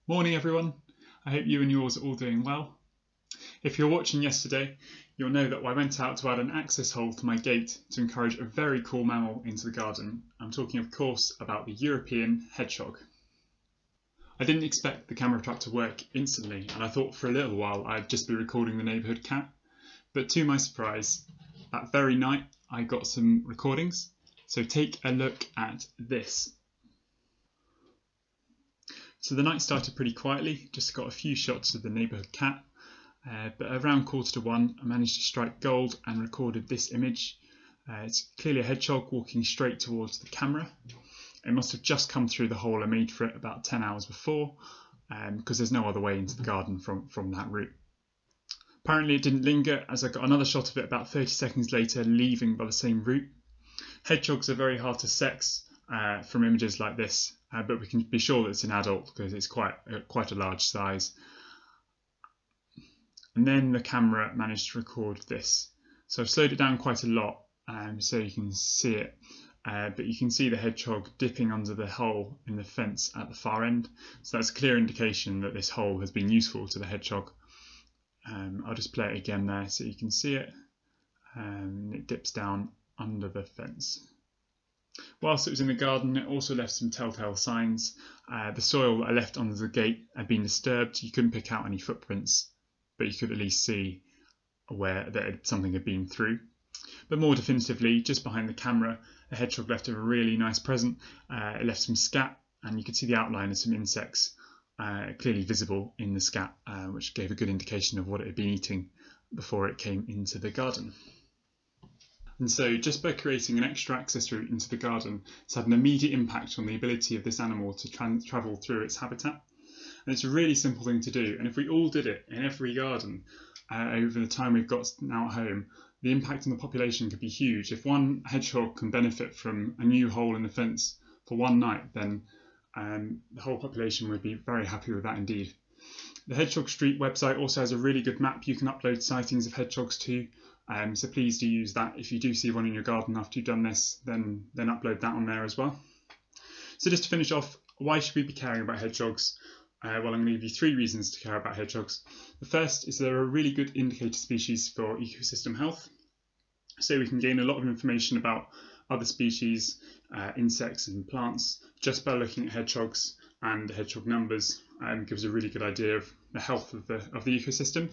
Morning everyone, I hope you and yours are all doing well. If you're watching yesterday, you'll know that I went out to add an access hole to my gate to encourage a very cool mammal into the garden. I'm talking of course about the European hedgehog. I didn't expect the camera trap to work instantly and I thought for a little while I'd just be recording the neighbourhood cat, but to my surprise, that very night I got some recordings, so take a look at this. So the night started pretty quietly, just got a few shots of the neighbourhood cat, but around 1:45 I managed to strike gold and recorded this image. It's clearly a hedgehog walking straight towards the camera. It must have just come through the hole I made for it about 10 hours before, because there's no other way into the garden from that route. Apparently it didn't linger, as I got another shot of it about 30 seconds later leaving by the same route. Hedgehogs are very hard to sex from images like this, but we can be sure that it's an adult because it's quite a large size. And then the camera managed to record this. So I've slowed it down quite a lot so you can see it, but you can see the hedgehog dipping under the hole in the fence at the far end. So that's a clear indication that this hole has been useful to the hedgehog. I'll just play it again there so you can see it. It dips down under the fence. Whilst it was in the garden, it also left some telltale signs. The soil I left under the gate had been disturbed. You couldn't pick out any footprints, but you could at least see where something had been through. But more definitively, just behind the camera, the hedgehog left a really nice present. It left some scat, and you could see the outline of some insects clearly visible in the scat, which gave a good indication of what it had been eating before it came into the garden. And so just by creating an extra access route into the garden, it's had an immediate impact on the ability of this animal to travel through its habitat. And it's a really simple thing to do. And if we all did it in every garden over the time we've got now at home, the impact on the population could be huge. If one hedgehog can benefit from a new hole in the fence for one night, then the whole population would be very happy with that indeed. The Hedgehog Street website also has a really good map you can upload sightings of hedgehogs to. So please do use that. If you do see one in your garden after you've done this, then upload that on there as well. So just to finish off, why should we be caring about hedgehogs? Well, I'm going to give you 3 reasons to care about hedgehogs. The first is they're a really good indicator species for ecosystem health. So we can gain a lot of information about other species, insects and plants, just by looking at hedgehogs, and the hedgehog numbers gives a really good idea of the health of the ecosystem.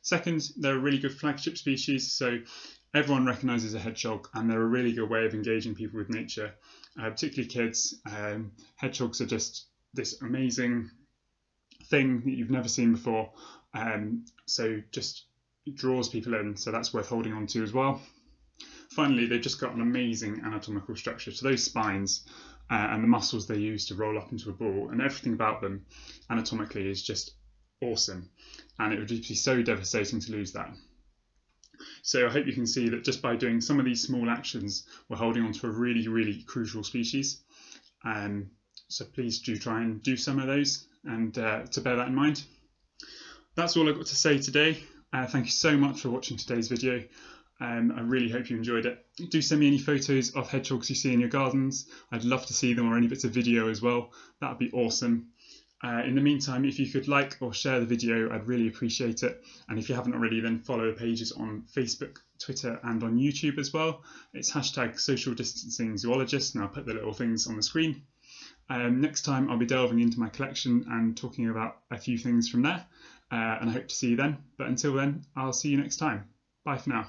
Second, they're a really good flagship species, so everyone recognises a hedgehog and they're a really good way of engaging people with nature, particularly kids. Hedgehogs are just this amazing thing that you've never seen before, so just draws people in, so that's worth holding on to as well. Finally, they've just got an amazing anatomical structure, so those spines and the muscles they use to roll up into a ball, and everything about them anatomically is just awesome, and it would just be so devastating to lose that. So I hope you can see that just by doing some of these small actions, we're holding on to a really, really crucial species. So please do try and do some of those, and to bear that in mind. That's all I've got to say today. Thank you so much for watching today's video. I really hope you enjoyed it. Do send me any photos of hedgehogs you see in your gardens. I'd love to see them, or any bits of video as well. That would be awesome. In the meantime, if you could like or share the video, I'd really appreciate it. And if you haven't already, then follow the pages on Facebook, Twitter and on YouTube as well. It's #socialdistancingzoologist, and I'll put the little things on the screen. Next time I'll be delving into my collection and talking about a few things from there, and I hope to see you then. But until then, I'll see you next time. Bye for now.